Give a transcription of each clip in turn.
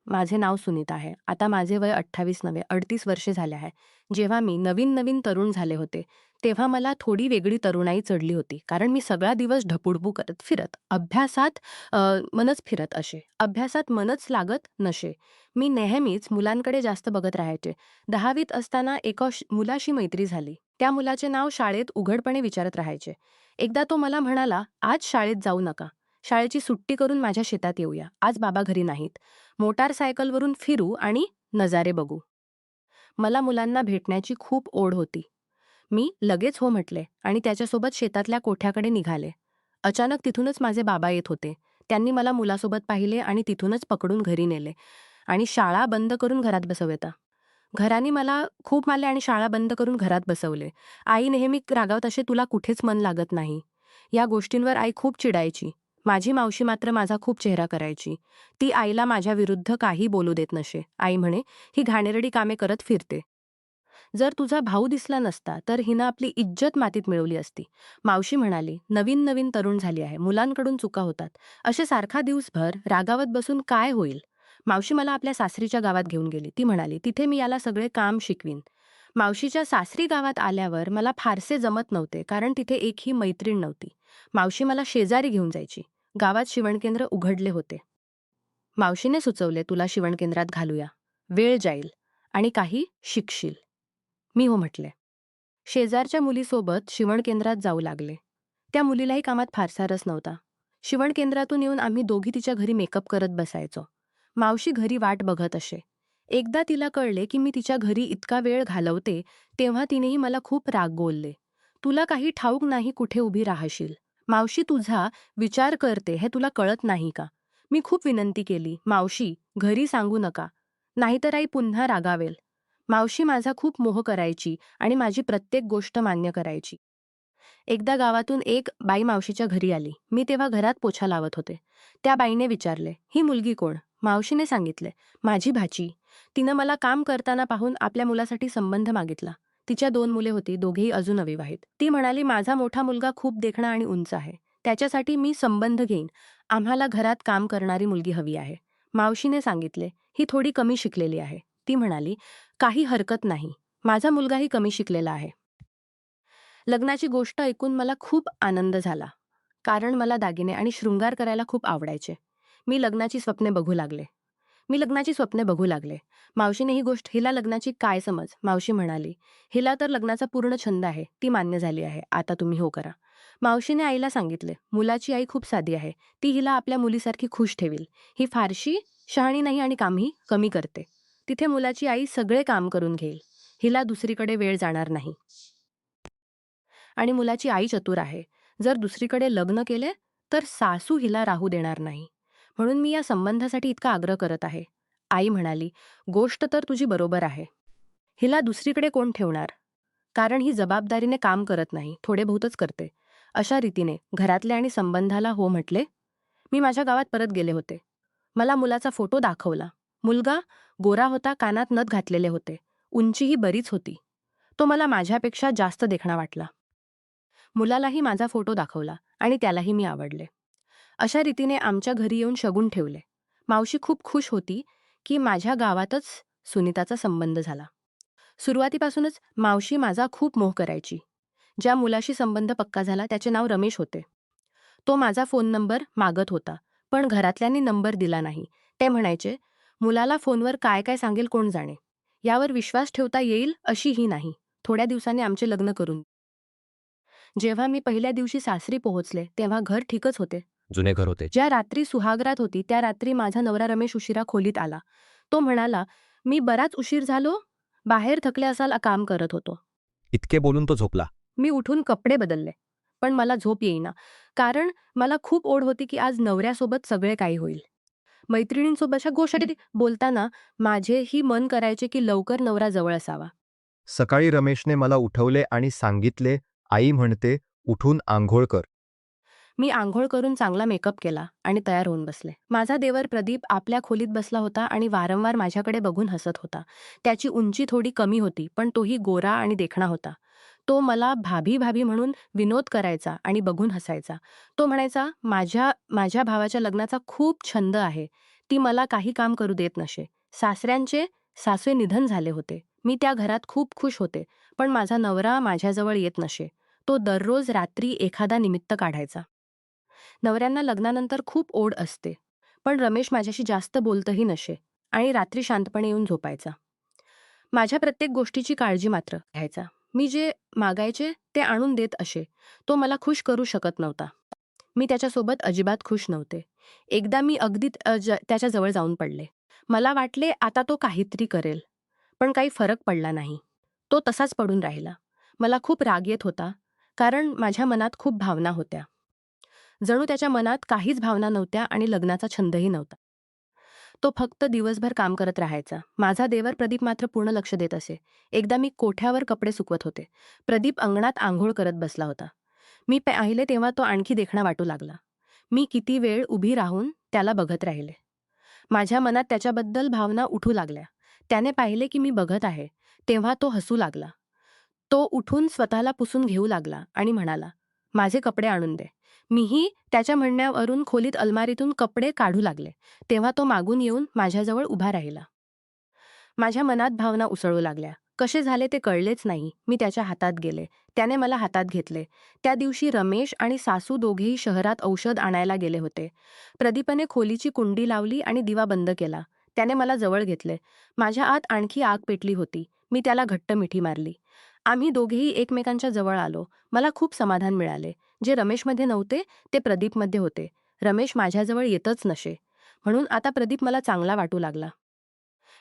माझे नाव सुनीता आहे. आता माझे वय 28 नव्हे 38 वर्षे झाले आहे. जेव्हा मी नवीन तरुण झाले होते, तेव्हा मला थोडी वेगळी तरुणाई चढली होती. कारण मी सगळा दिवस ढपुडपू करत फिरत, मनच फिरत असे. अभ्यासात मनच लागत नसे. मी नेहमीच मुलांकडे जास्त बघत राहायचे. 10वीत असताना एका मुलाशी मैत्री झाली. त्या मुलाचे नाव शाळेत उघडपणे विचारत राहायचे. एकदा तो मला म्हणाला, "आज शाळेत जाऊ नका. शाळेची सुट्टी करून माझ्या शेतात येऊया. आज बाबा घरी नाहीत. मोटारसायकलवरून फिरू आणि नजारे बघू." मला मुलांना भेटण्याची खूप ओढ होती. मी लगेच हो म्हटले आणि त्याच्यासोबत शेतातल्या कोठ्याकडे निघाले. अचानक तिथूनच माझे बाबा येत होते. त्यांनी मला मुलासोबत पाहिले आणि तिथूनच पकडून घरी नेले आणि शाळा बंद करून घरात बसवता. घराने मला खूप मारले आणि शाळा बंद करून घरात बसवले. आई नेहमी रागावत असे, "तुला कुठेच मन लागत नाही." या गोष्टींवर आई खूप चिडायची. माझी मावशी मात्र माझा खूप चेहरा करायची. ती आईला माझ्या विरुद्ध काही बोलू देत नसे. आई म्हणे, "ही घाणेरडी कामे करत फिरते. जर तुझा भाऊ दिसला नसता तर हिनं आपली इज्जत मातीत मिळवली असती." मावशी म्हणाली, "नवीन तरुण झाली आहे. मुलांकडून चुका होतात. असे सारखा दिवसभर रागावत बसून काय होईल?" मावशी मला आपल्या सासरीच्या गावात घेऊन गेली. ती म्हणाली, "तिथे मी याला सगळे काम शिकवीन." मावशीच्या सासरी गावात आल्यावर मला फारसे जमत नव्हते, कारण तिथे एकही मैत्रीण नव्हती. मावशी मला शेजारी घेऊन जायची. गावात शिवणकेंद्र उघडले होते. मावशीने सुचवले, "तुला शिवणकेंद्रात घालूया. वेळ जाईल आणि काही शिकशील." मी हो म्हटले. शेजारच्या मुलीसोबत शिवणकेंद्रात जाऊ लागले. त्या मुलीलाही कामात फारसा रस नव्हता. शिवणकेंद्रातून येऊन आम्ही दोघी तिच्या घरी मेकअप करत बसायचो. मावशी घरी वाट बघत असे. एकदा तिला कळले की मी तिच्या घरी इतका वेळ घालवते, तेव्हा तिनेही मला खूप राग बोलले. "तुला काही ठाऊक नाही कुठे उभी राहशील. मावशी तुझा विचार करते हे तुला कळत नाही का?" मी खूप विनंती केली, "मावशी, घरी सांगू नका. नाहीतर आई पुन्हा रागावेल." मावशी माझा खूप मोह करायची आणि माझी प्रत्येक गोष्ट मान्य करायची. एकदा गावातून एक बाई मावशीच्या घरी आली. मी तेव्हा घरात पोछा लावत होते. त्या बाईने विचारले, "ही मुलगी कोण?" मावशीने सांगितले, "माझी भाची. तिनं मला काम करताना पाहून आपल्या मुलासाठी संबंध मागितला. तिच्या 2 मुले होती, दोघेही अजून अविवाहित. ती म्हणाली, माझा मोठा मुलगा खूप देखणा आणि उंच आहे. त्याच्यासाठी मी संबंध घेईन. आम्हाला घरात काम करणारी मुलगी हवी आहे." मावशीने सांगितले, "ही थोडी कमी शिकलेली आहे." ती म्हणाली, "काही हरकत नाही. माझा मुलगाही कमी शिकलेला आहे." लग्नाची गोष्ट ऐकून मला खूप आनंद झाला. कारण मला दागिने आणि शृंगार करायला खूप आवडायचे. मी लग्नाची स्वप्ने बघू लागले. मी लग्नाची स्वप्ने बघू लागले. मावशीने ही गोष्ट, "हिला लग्नाची काय समज?" मावशी म्हणाली, "हिला तर लग्नाचा पूर्ण छंद आहे. ती मान्य झाली आहे. आता तुम्ही हो करा." मावशीने आईला सांगितले, "मुलाची आई खूप साधी आहे. ती हिला आपल्या मुलीसारखी खुश ठेवील. ही फारशी शहाणी नाही आणि कामही कमी करते. तिथे मुलाची आई सगळे काम करून घेईल. हिला दुसरीकडे वेळ जाणार नाही. आणि मुलाची आई चतुर आहे. जर दुसरीकडे लग्न केले तर सासू हिला राहू देणार नाही. म्हणून मी या संबंधासाठी इतका आग्रह करत आहे." आई म्हणाली, "गोष्ट तर तुझी बरोबर आहे. हिला दुसरीकडे कोण ठेवणार? कारण ही जबाबदारीने काम करत नाही, थोडे बहुतच करते." अशा रीतीने घरातले आणि संबंधाला हो म्हटले. मी माझ्या गावात परत गेले होते. मला मुलाचा फोटो दाखवला. मुलगा गोरा होता, कानात नथ घातलेले होते. उंचीही बरीच होती. तो मला माझ्यापेक्षा जास्त देखणा वाटला. मुलालाही माझा फोटो दाखवला आणि त्यालाही मी आवडले. अशा रीतीने आमच्या घरी येऊन शगुन ठेवले. मावशी खूप खुश होती की माझ्या गावातच सुनीताचा संबंध झाला. सुरुवातीपासूनच मावशी माझा खूप मोह करायची. ज्या मुलाशी संबंध पक्का झाला त्याचे नाव रमेश होते. तो माझा फोन नंबर मागत होता, पण घरातल्यांनी नंबर दिला नाही. ते म्हणायचे, "मुलाला फोनवर काय काय सांगेल कोण जाणे. यावर विश्वास ठेवता येईल अशी ही नाही. थोड्या दिवसांनी आमचे लग्न करून." जेव्हा मी पहिल्या दिवशी सासरी पोहोचले तेव्हा घर ठीकच होते. जुने घर होते. ज्या रात्री सुहागरात होती त्या रात्री माझा नवरा रमेश उशिरा खोलीत आला. तो म्हणाला, "मी बराच उशीर झालो. बाहेर थकले असाल, काम करत होतो." इतके बोलून तो झोपला. मी उठून कपडे बदलले. पण मला झोप येईना. कारण मला खूप ओढ होती की आज नवऱ्यासोबत सगळे काही होईल. मैत्रिणींसोबतच्या गोष्टी बोलताना माझेही मन करायचे की लवकर नवरा जवळ असावा. सकाळी रमेशने मला उठवले आणि सांगितले, "आई म्हणते, उठून अंघोळ कर." मी आंघोळ करून चांगला मेकअप केला आणि तयार होऊन बसले. माझा देवर प्रदीप आपल्या खोलीत बसला होता आणि वारंवार माझ्याकडे बघून हसत होता. त्याची उंची थोडी कमी होती, पण तोही गोरा आणि देखणा होता. तो मला भाभी भाभी म्हणून विनोद करायचा आणि बघून हसायचा. तो म्हणायचा, माझ्या माझ्या भावाच्या लग्नाचा खूप छंद आहे. ती मला काही काम करू देत नसे. सासऱ्यांचे सासवे निधन झाले होते. मी त्या घरात खूप खुश होते. पण माझा नवरा माझ्याजवळ येत नसे. तो दररोज रात्री एखादा निमित्त काढायचा. नवऱ्यांना लग्नानंतर खूप ओढ असते. पण रमेश माझ्याशी जास्त बोलतही नसे आणि रात्री शांतपणे येऊन झोपायचा. माझ्या प्रत्येक गोष्टीची काळजी मात्र घ्यायचा. मी जे मागायचे ते आणून देत असे. तो मला खुश करू शकत नव्हता. मी त्याच्यासोबत अजिबात खुश नव्हते. एकदा मी अगदी त्याच्या जवळ जाऊन पडले. मला वाटले आता तो काहीतरी करेल. पण काही फरक पडला नाही. तो तसाच पडून राहिला. मला खूप राग येत होता, कारण माझ्या मनात खूप भावना होत्या. जणू त्याच्या मनात काहीच भावना नव्हत्या आणि लग्नाचा छंदही नव्हता. तो फक्त दिवसभर काम करत राहायचा. माझा देवर प्रदीप मात्र पूर्ण लक्ष देत असे. एकदा मी कोठ्यावर कपडे सुकवत होते. प्रदीप अंगणात आंघोळ करत बसला होता. मी पाहिले तेव्हा तो आणखी देखणा वाटू लागला. मी किती वेळ उभी राहून त्याला बघत राहिले. माझ्या मनात त्याच्याबद्दल भावना उठू लागल्या. त्याने पाहिले की मी बघत आहे. तेव्हा तो हसू लागला. तो उठून स्वतःला पुसून घेऊ लागला आणि म्हणाला, "माझे कपडे आणून दे." मीही त्याच्या म्हणण्यावरून खोलीत अलमारीतून कपडे काढू लागले. तेव्हा तो मागून येऊन माझ्याजवळ उभा राहिला. माझ्या मनात भावना उसळू लागल्या. कसे झाले ते कळलेच नाही. मी त्याच्या हातात गेले. त्याने मला हातात घेतले. त्या दिवशी रमेश आणि सासू दोघेही शहरात औषध आणायला गेले होते. प्रदीपने खोलीची कुंडी लावली आणि दिवा बंद केला. त्याने मला जवळ घेतले. माझ्या आत आणखी आग पेटली होती. मी त्याला घट्ट मिठी मारली. आम्ही दोघेही एकमेकांच्या जवळ आलो. मला खूप समाधान मिळाले. जे रमेशमध्ये नव्हते ते प्रदीपमध्ये होते. रमेश माझ्याजवळ येतच नसे. म्हणून आता प्रदीप मला चांगला वाटू लागला.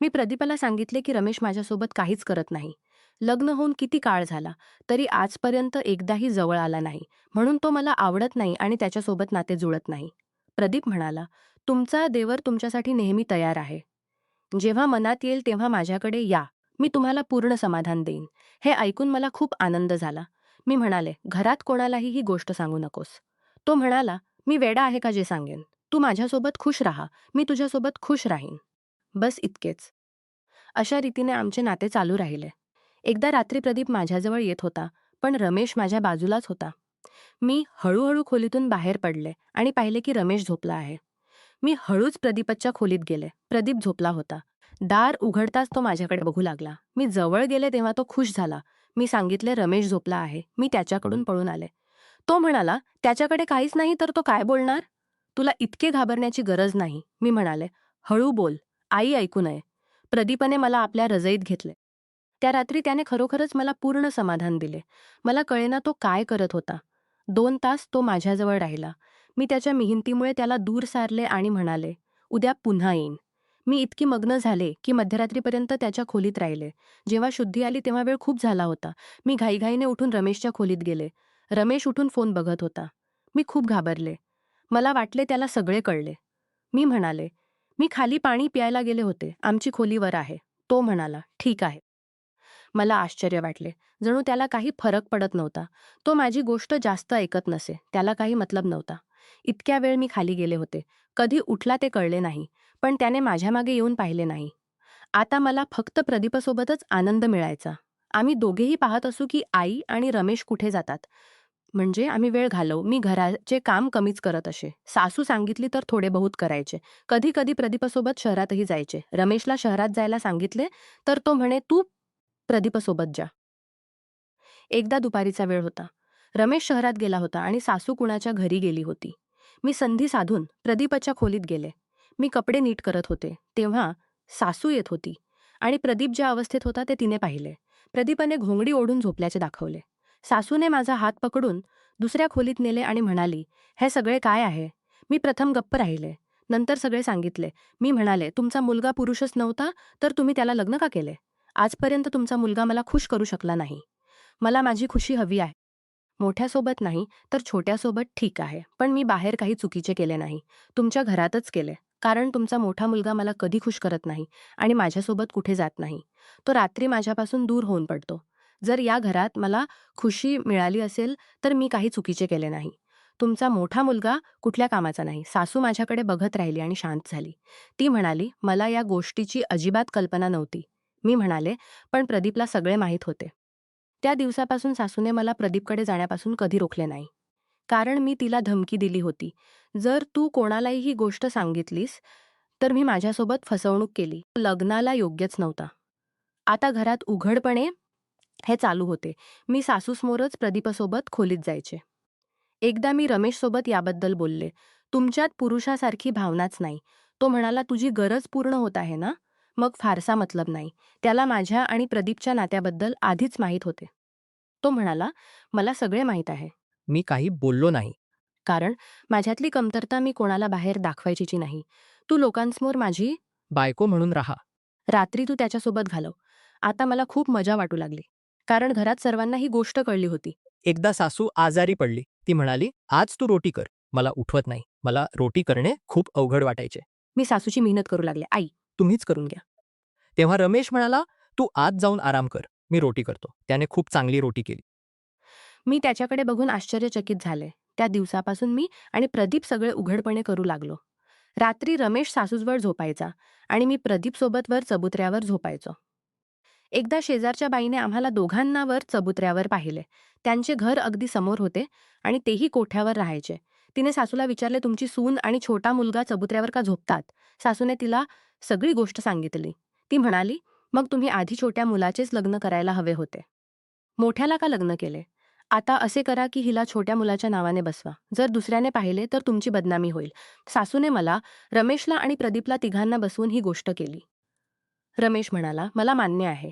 मी प्रदीपाला सांगितले की रमेश माझ्यासोबत काहीच करत नाही. लग्न होऊन किती काळ झाला, तरी आजपर्यंत एकदाही जवळ आला नाही. म्हणून तो मला आवडत नाही आणि त्याच्यासोबत नाते जुळत नाही. प्रदीप म्हणाला, "तुमचा देवर तुमच्यासाठी नेहमी तयार आहे. जेव्हा मनात येईल तेव्हा माझ्याकडे या. मी तुम्हाला पूर्ण समाधान देईन." हे ऐकून मला खूप आनंद झाला. मी म्हणाले, "घरात कोणालाही ही गोष्ट सांगू नकोस." तो म्हणाला, "मी वेडा आहे का जे सांगेन? तू माझ्यासोबत खुश राहा. मी तुझ्यासोबत खुश राहीन." बस इतकेच. अशा रीतीने आमचे नाते चालू राहिले. एकदा रात्री प्रदीप माझ्याजवळ येत होता, पण रमेश माझ्या बाजूलाच होता. मी हळूहळू खोलीतून बाहेर पडले आणि पाहिले की रमेश झोपला आहे. मी हळूच प्रदीपच्या खोलीत गेले. प्रदीप झोपला होता. दार उघडताच तो माझ्याकडे बघू लागला. मी जवळ गेले तेव्हा तो खुश झाला. मी सांगितले, "रमेश झोपला आहे." मी त्याच्याकडून पळून आले. तो म्हणाला, "त्याच्याकडे काहीच नाही तर तो काय बोलणार? तुला इतके घाबरण्याची गरज नाही." मी म्हणाले, "हळू बोल. आई ऐकू नये." प्रदीपने मला आपल्या रजईत घेतले. त्या रात्री त्याने खरोखरच मला पूर्ण समाधान दिले. मला कळेना तो काय करत होता. 2 तास तो माझ्याजवळ राहिला. मी त्याच्या मिहिंतीमुळे त्याला दूर सारले आणि म्हणाले, "उद्या पुन्हा येईन." मी इतकी मग्न झाले की मध्यरात्रीपर्यंत त्याच्या खोलीत राहिले. जेव्हा शुद्धी आली तेव्हा वेळ खूप झाला होता. मी घाईघाईने उठून रमेशच्या खोलीत गेले. रमेश उठून फोन बघत होता. मी खूप घाबरले. मला वाटले त्याला सगळे कळले. मी म्हणाले, "मी खाली पाणी प्यायला गेले होते. आमची खोली वर आहे." तो म्हणाला, "ठीक आहे." मला आश्चर्य वाटले. जणू त्याला काही फरक पडत नव्हता. तो माझी गोष्ट जास्त ऐकत नसे. त्याला काही मतलब नव्हता. इतक्या वेळ मी खाली गेले होते. कधी उठला ते कळले नाही. पण त्याने माझ्यामागे येऊन पाहिले नाही. आता मला फक्त प्रदीपसोबतच आनंद मिळायचा. आम्ही दोघेही पाहत असू की आई आणि रमेश कुठे जातात. म्हणजे आम्ही वेळ घालवू. मी घराचे काम कमीच करत असे. सासू सांगितली तर थोडे बहुत करायचे. कधी-कधी प्रदीपसोबत शहरातही जायचे. रमेशला शहरात जायला सांगितले, तर तो म्हणे, "तू प्रदीपसोबत जा." एकदा दुपारीचा वेळ होता. रमेश शहरात गेला होता आणि सासू कुणाच्या घरी गेली होती. मी संधी साधून प्रदीपच्या खोलीत गेले. मी कपडे नीट करत होते. तेव्हा सासू येत होती आणि प्रदीप ज्या अवस्थेत होता ते तिने पाहिले. प्रदीपने घोंगडी ओढून झोपल्याचे दाखवले. सासूने माझा हात पकडून दुसऱ्या खोलीत नेले आणि म्हणाली, "हे सगळे काय आहे?" मी प्रथम गप्प राहिले. नंतर सगळे सांगितले. मी म्हणाले, "तुमचा मुलगा पुरुषच नव्हता, तर तुम्ही त्याला लग्न का केले? आजपर्यंत तुमचा मुलगा मला खुश करू शकला नाही. मला माझी खुशी हवी आहे. मोठ्यासोबत नाही, तर छोट्यासोबत ठीक आहे. पण मी बाहेर काही चुकीचे केले नाही. तुमच्या घरातच केले. कारण तुमचा मोठा मुलगा मला कधी खुश करत नाही आणि माझ्यासोबत कुठे जात नाही. तो रात्री माझ्यापासून दूर होऊन पडतो. जर या घरात मला खुशी मिळाली असेल, तर मी काही चुकीचे केले नाही. तुमचा मोठा मुलगा कुठल्या कामाचा नाही." सासू माझ्याकडे बघत राहिली आणि शांत झाली. ती म्हणाली, "मला या गोष्टीची अजिबात कल्पना नव्हती." मी म्हणाले, "पण प्रदीपला सगळे माहीत होते." त्या दिवसापासून सासूने मला प्रदीपकडे जाण्यापासून कधी रोखले नाही. कारण मी तिला धमकी दिली होती, "जर तू कोणालाही ही गोष्ट सांगितलीस, तर मी माझ्यासोबत फसवणूक केली. लग्नाला योग्यच नव्हता. आता घरात उघडपणे हे चालू होते. मी सासूसमोरच प्रदीपसोबत खोलीत जायचे. एकदा मी रमेशसोबत याबद्दल बोलले. तुमच्यात पुरुषासारखी भावनाच नाही. तो म्हणाला, तुझी गरज पूर्ण होत आहे ना? मग फारसा मतलब नाही. त्याला माझ्या आणि प्रदीपच्या नात्याबद्दल आधीच माहीत होते. तो म्हणाला, मला सगळे माहीत आहे. मी काही बोललो नाही. कारण माझ्यातली कमतरता मी कोणाला बाहेर दाखवायचीची नाही. तू लोकांसमोर माझी बायको म्हणून राहा. रात्री तू त्याच्यासोबत घालव. आता मला खूप मजा वाटू लागली. कारण घरात सर्वांना ही गोष्ट कळली होती. एकदा सासू आजारी पडली. ती म्हणाली, आज तू रोटी कर. मला उठवत नाही. मला रोटी करणे खूप अवघड वाटायचे. मी सासूची मेहनत करू लागले. आई, तुम्हीच करून घ्या. तेव्हा रमेश म्हणाला, तू आज जाऊन आराम कर. मी रोटी करतो. त्याने खूप चांगली रोटी केली. मी त्याच्याकडे बघून आश्चर्यचकित झाले. त्या दिवसापासून मी आणि प्रदीप सगळे उघडपणे करू लागलो. रात्री रमेश सासूजवळ झोपायचा आणि मी प्रदीपसोबत वर चबुतऱ्यावर झोपायचो. एकदा शेजारच्या बाईने आम्हाला दोघांना वर चबुतऱ्यावर पाहिले. त्यांचे घर अगदी समोर होते आणि तेही कोठ्यावर राहायचे. तिने सासूला विचारले, तुमची सून आणि छोटा मुलगा चबुतऱ्यावर का झोपतात? सासूने तिला सगळी गोष्ट सांगितली. ती म्हणाली, मग तुम्ही आधी छोट्या मुलाचेच लग्न करायला हवे होते. मोठ्याला का लग्न केले? आता असे करा की हिला छोट्या मुलाच्या नावाने बसवा. जर दुसऱ्याने पाहिले तर तुमची बदनामी होईल. सासूने मला, रमेशला आणि प्रदीपला तिघांना बसवून ही गोष्ट केली. रमेश म्हणाला, मला मान्य आहे.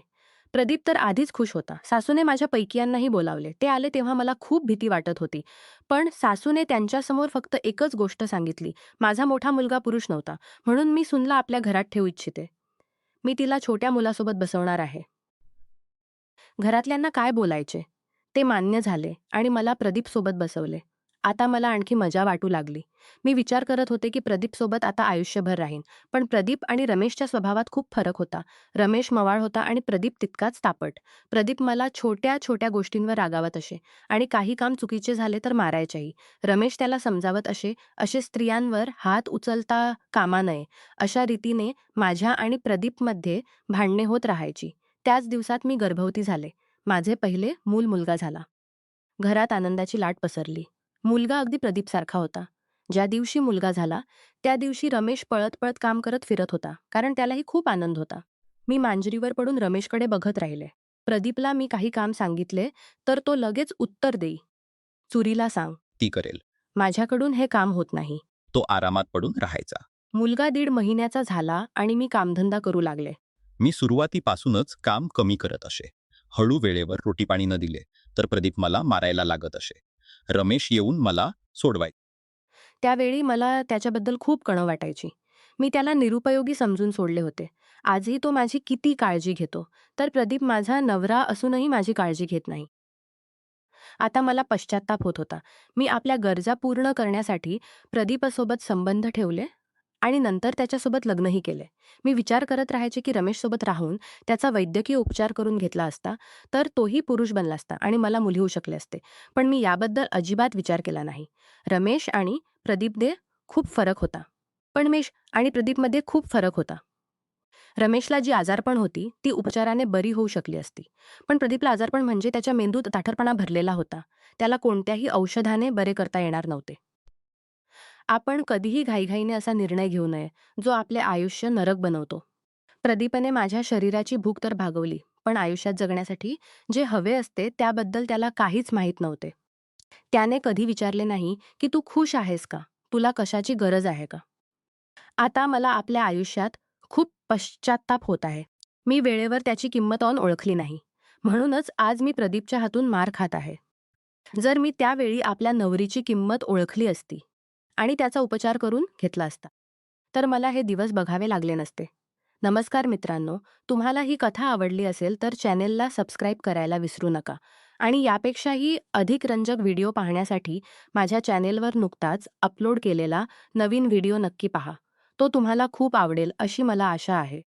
प्रदीप तर आधीच खुश होता. सासूने माझ्या पैकीयांनाही बोलावले. ते आले तेव्हा मला खूप भीती वाटत होती. पण सासूने त्यांच्यासमोर फक्त एकच गोष्ट सांगितली. माझा मोठा मुलगा पुरुष नव्हता, म्हणून मी सूनला आपल्या घरात ठेवू इच्छिते. मी तिला छोट्या मुलासोबत बसवणार आहे. घरातल्यांना काय बोलायचे ते मान्य झाले आणि मला प्रदीपसोबत बसवले. आता मला आणखी मजा वाटू लागली. मी विचार करत होते की प्रदीपसोबत आता आयुष्यभर राहीन. पण प्रदीप आणि रमेशच्या स्वभावात खूप फरक होता. रमेश मवाळ होता आणि प्रदीप तितकाच तापट. प्रदीप मला छोट्या छोट्या गोष्टींवर रागावत असे आणि काही काम चुकीचे झाले तर मारायचेही. रमेश त्याला समजावत असे स्त्रियांवर हात उचलता कामा नये. अशा रीतीने माझ्या आणि प्रदीपमध्ये भांडणे होत राहायची. त्याच दिवसात मी गर्भवती झाले. माझे पहिले मुलगा झाला. घरात आनंदाची लाट पसरली. मुलगा अगदी प्रदीपसारखा होता. ज्या दिवशी मुलगा झाला त्या दिवशी रमेश पळत पळत काम करत फिरत होता, कारण त्यालाही खूप आनंद होता. मी मांजरीवर पडून रमेशकडे बघत राहिले. प्रदीपला मी काही काम सांगितले तर तो लगेच उत्तर देई. चुरीला सांग, ती करेल. माझ्याकडून हे काम होत नाही. तो आरामात पडून राहायचा. मुलगा 1.5 महिन्याचा झाला आणि मी कामधंदा करू लागले. मी सुरुवातीपासूनच काम कमी करत असे. हळू वेळेवर रोटी पाणी न दिले तर प्रदीप मला मारायला लागत असे. रमेश येऊन मला सोडवायचा. त्यावेळी मला त्याच्याबद्दल खूप कणव वाटायची. मी त्याला निरुपयोगी समजून सोडले होते. आजही तो माझी किती काळजी घेतो, तर प्रदीप माझा नवरा असूनही माझी काळजी घेत नाही. आता मला पश्चात्ताप होत होता. मी आपल्या गरजा पूर्ण करण्यासाठी प्रदीपसोबत संबंध ठेवले आणि नंतर त्याच्यासोबत लग्नही केले. मी विचार करत राहायचे की रमेशसोबत राहून त्याचा वैद्यकीय उपचार करून घेतला असता तर तोही पुरुष बनला असता आणि मला मुली होऊ शकले असते. पण मी याबद्दल अजिबात विचार केला नाही. रमेश आणि प्रदीपमध्ये खूप फरक होता. प्रदीपमध्ये खूप फरक होता. रमेशला जी आजारपण होती ती उपचाराने बरी होऊ शकली असती. पण प्रदीपला आजारपण म्हणजे त्याच्या मेंदूत ताठरपणा भरलेला होता. त्याला कोणत्याही औषधाने बरे करता येणार नव्हते. आपण कधीही घाईघाईने असा निर्णय घेऊ नये, जो आपले आयुष्य नरक बनवतो. प्रदीपने माझ्या शरीराची भूक तर भागवली, पण आयुष्यात जगण्यासाठी जे हवे असते त्याबद्दल त्याला काहीच माहीत नव्हते. त्याने कधी विचारले नाही की तू खुश आहेस का? तुला कशाची गरज आहे का? आता मला आपल्या आयुष्यात खूप पश्चात्ताप होत आहे. मी वेळेवर त्याची किंमत ओळखली नाही. म्हणूनच आज मी प्रदीपच्या हातून मार खात आहे. जर मी त्यावेळी आपल्या नवरीची किंमत ओळखली असती आणि त्याचा उपचार करून घेतला असता, तर मला हे दिवस बघावे लागले नसते. नमस्कार मित्रांनो, तुम्हाला ही कथा आवडली असेल तर चॅनेलला सबस्क्राईब करायला विसरू नका आणि यापेक्षाही अधिक रंजक व्हिडिओ पाहण्यासाठी माझ्या चॅनेलवर नुकताच अपलोड केलेला नवीन व्हिडिओ नक्की पहा. तो तुम्हाला खूप आवडेल अशी मला आशा आहे.